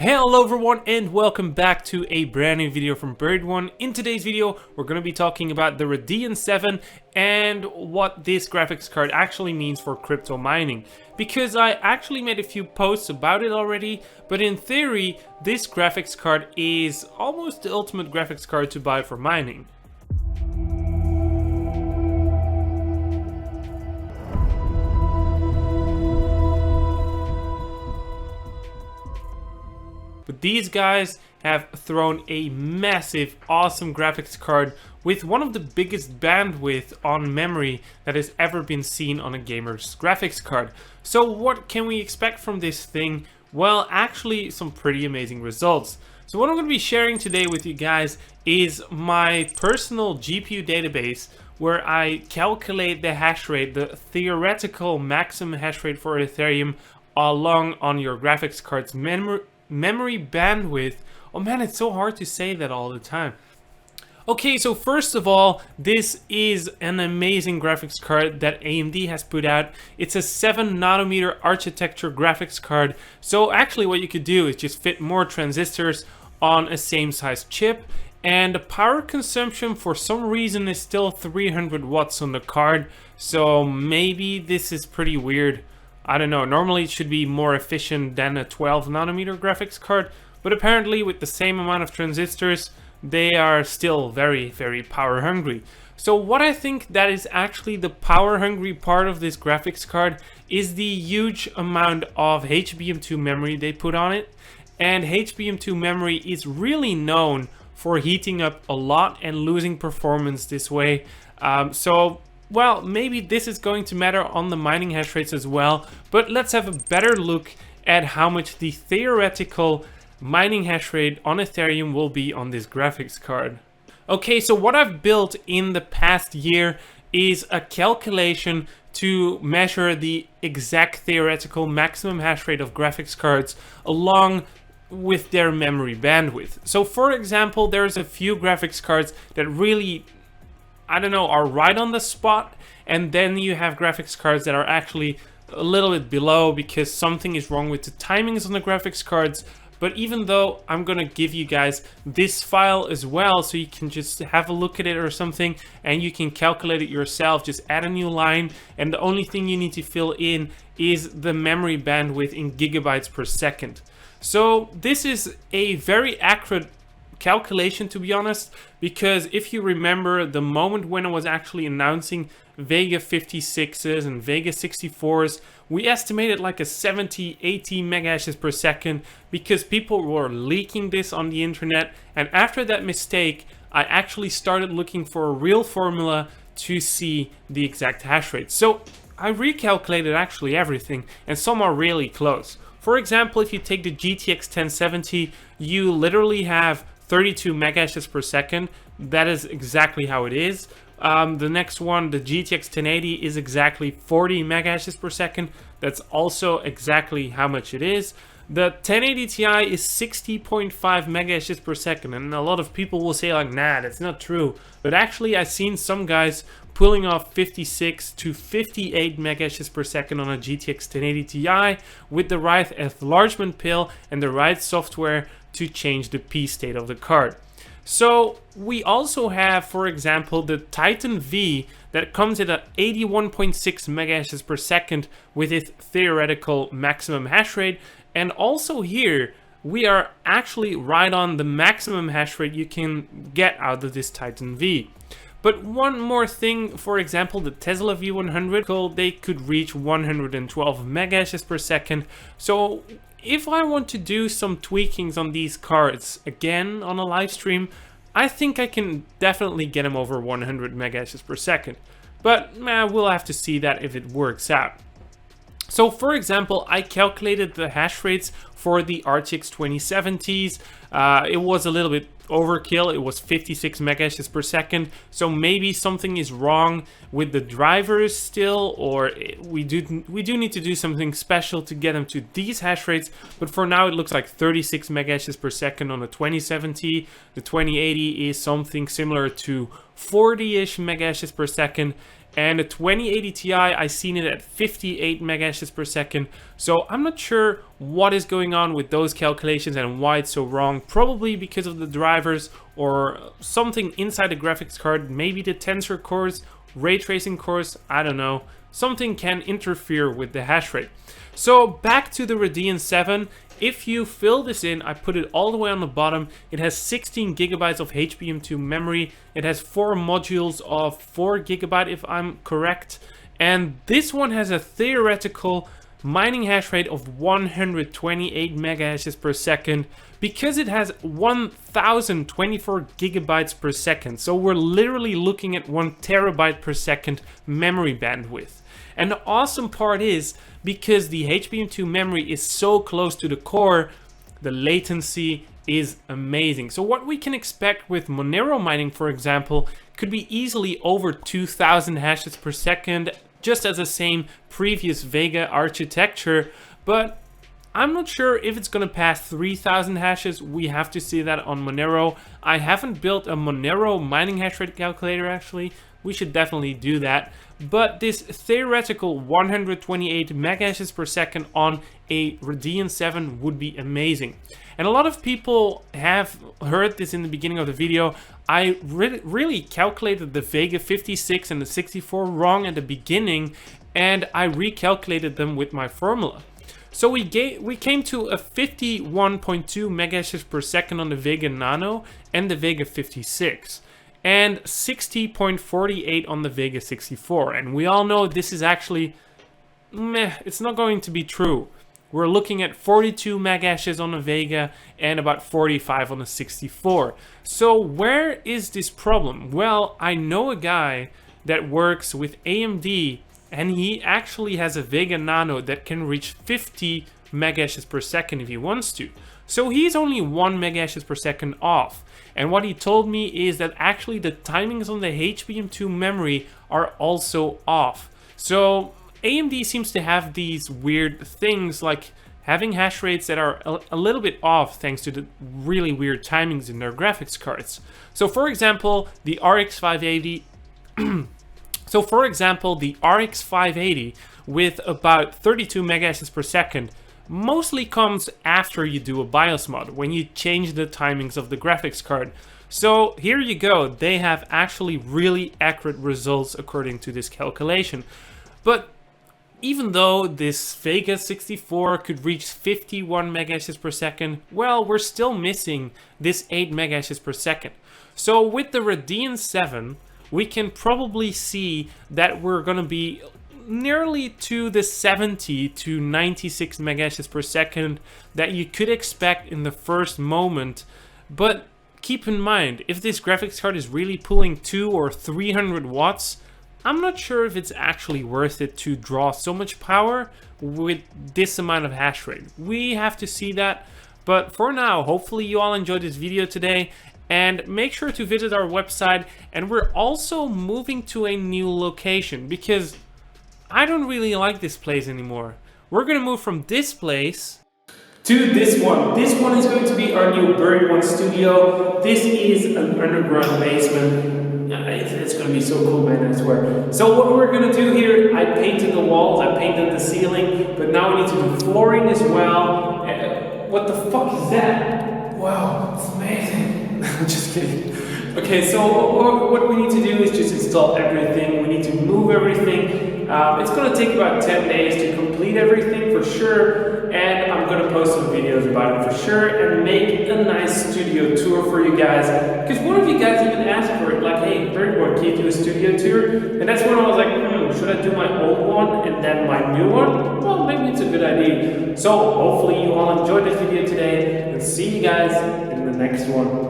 Hello everyone and welcome back to a brand new video from BuriedONE. In today's video we're going to be talking about the Radeon VII and what this graphics card actually means for crypto mining. Because I actually made a few posts about it already, but in theory this graphics card is almost the ultimate graphics card to buy for mining. But these guys have thrown a massive, awesome graphics card with one of the biggest bandwidth on memory that has ever been seen on a gamer's graphics card. So what can we expect from this thing? Well, actually some pretty amazing results. So what I'm going to be sharing today with you guys is my personal GPU database where I calculate the hash rate, the theoretical maximum hash rate for Ethereum along on your graphics card's memory bandwidth. Oh man, it's so hard to say that all the time. Okay, so first of all, this is an amazing graphics card that AMD has put out. It's a 7nm architecture graphics card. So actually what you could do is just fit more transistors on a same size chip, and the power consumption for some reason is still 300 watts on the card. So maybe this is pretty weird. I don't know, normally it should be more efficient than a 12nm graphics card, but apparently with the same amount of transistors, they are still very, very power hungry. So what I think that is actually the power hungry part of this graphics card is the huge amount of HBM2 memory they put on it. And HBM2 memory is really known for heating up a lot and losing performance this way. Well, maybe this is going to matter on the mining hash rates as well, but let's have a better look at how much the theoretical mining hash rate on Ethereum will be on this graphics card. Okay, so what I've built in the past year is a calculation to measure the exact theoretical maximum hash rate of graphics cards along with their memory bandwidth. So for example, there's a few graphics cards that really, I don't know, are right on the spot, and then you have graphics cards that are actually a little bit below because something is wrong with the timings on the graphics cards. But even though I'm gonna give you guys this file as well, so you can just have a look at it or something and you can calculate it yourself, just add a new line, and the only thing you need to fill in is the memory bandwidth in gigabytes per second. So this is a very accurate calculation, to be honest, because if you remember the moment when I was actually announcing Vega 56s and Vega 64s, we estimated like a 70-80 megahashes per second because people were leaking this on the internet. And after that mistake, I actually started looking for a real formula to see the exact hash rate. So I recalculated actually everything, and some are really close. For example, if you take the GTX 1070, you literally have 32 megahashes per second. That is exactly how it is. The next one, the GTX 1080, is exactly 40 megahashes per second. That's also exactly how much it is. The 1080 Ti is 60.5 megahashes per second, and a lot of people will say like, nah, that's not true. But actually, I've seen some guys pulling off 56 to 58 megahashes per second on a GTX 1080 Ti with the right enlargement pill and the right software to change the P state of the card. So we also have, for example, the Titan V that comes at a 81.6 megahashes per second with its theoretical maximum hash rate. And also here, we are actually right on the maximum hash rate you can get out of this Titan V. But one more thing, for example, the Tesla V100, they could reach 112 megahashes per second. So if I want to do some tweakings on these cards again on a live stream, I think I can definitely get them over 100 megahashes per second. But we'll have to see that if it works out. So for example, I calculated the hash rates for the RTX 2070s. It was a little bit overkill. It was 56 megahashes per second. So maybe something is wrong with the drivers still, or we do need to do something special to get them to these hash rates. But for now, it looks like 36 megahashes per second on the 2070. The 2080 is something similar to 40-ish megahashes per second. And a 2080 Ti, I seen it at 58 megahashes per second. So I'm not sure what is going on with those calculations and why it's so wrong. Probably because of the drivers or something inside the graphics card. Maybe the tensor cores, ray tracing cores, I don't know. Something can interfere with the hash rate. So back to the Radeon 7. If you fill this in, I put it all the way on the bottom. It has 16 gigabytes of HBM2 memory. It has 4 modules of 4 gigabyte if I'm correct. And this one has a theoretical mining hash rate of 128 megahashes per second because it has 1024 gigabytes per second. So we're literally looking at 1 terabyte per second memory bandwidth. And the awesome part is, because the HBM2 memory is so close to the core, the latency is amazing. So what we can expect with Monero mining, for example, could be easily over 2000 hashes per second, just as the same previous Vega architecture. But I'm not sure if it's going to pass 3000 hashes. We have to see that on Monero. I haven't built a Monero mining hash rate calculator actually. We should definitely do that. But this theoretical 128 megahashes per second on a Radeon 7 would be amazing. And a lot of people have heard this in the beginning of the video. I really calculated the Vega 56 and the 64 wrong at the beginning, and I recalculated them with my formula. So we came to a 51.2 megahashes per second on the Vega Nano and the Vega 56. And 60.48 on the Vega 64. And we all know this is actually, it's not going to be true. We're looking at 42 megahashes on the Vega and about 45 on the 64. So where is this problem? Well, I know a guy that works with AMD, and he actually has a Vega Nano that can reach 50 megahashes per second if he wants to. So he's only 1 megahashes per second off. And what he told me is that actually the timings on the HBM2 memory are also off. So AMD seems to have these weird things like having hash rates that are a little bit off thanks to the really weird timings in their graphics cards. So for example, the RX 580 with about 32 megahashes per second mostly comes after you do a BIOS mod, when you change the timings of the graphics card. So here you go, they have actually really accurate results according to this calculation. But even though this Vega 64 could reach 51 megahashes per second, well, we're still missing this 8 megahashes per second. So with the Radeon 7, we can probably see that we're gonna be nearly to the 70 to 96 megahashes per second that you could expect in the first moment. But keep in mind, if this graphics card is really pulling 200 or 300 watts, I'm not sure if it's actually worth it to draw so much power with this amount of hash rate. We have to see that. But for now, hopefully you all enjoyed this video today, and make sure to visit our website. And we're also moving to a new location because I don't really like this place anymore. We're gonna move from this place to this one. This one is going to be our new BuriedONE studio. This is an underground basement. It's gonna be so cool, man, I swear. So what we're gonna do here, I painted the walls, I painted the ceiling, but now we need to do flooring as well. What the fuck is that? Wow, it's amazing. I'm just kidding. Okay, so what we need to do is just install everything. We need to move everything. It's going to take about 10 days to complete everything for sure, and I'm going to post some videos about it for sure and make a nice studio tour for you guys, because one of you guys even asked for it, like, hey, BuriedONE, can you do a studio tour? And that's when I was like, should I do my old one and then my new one? Well, maybe it's a good idea. So hopefully you all enjoyed this video today, and see you guys in the next one.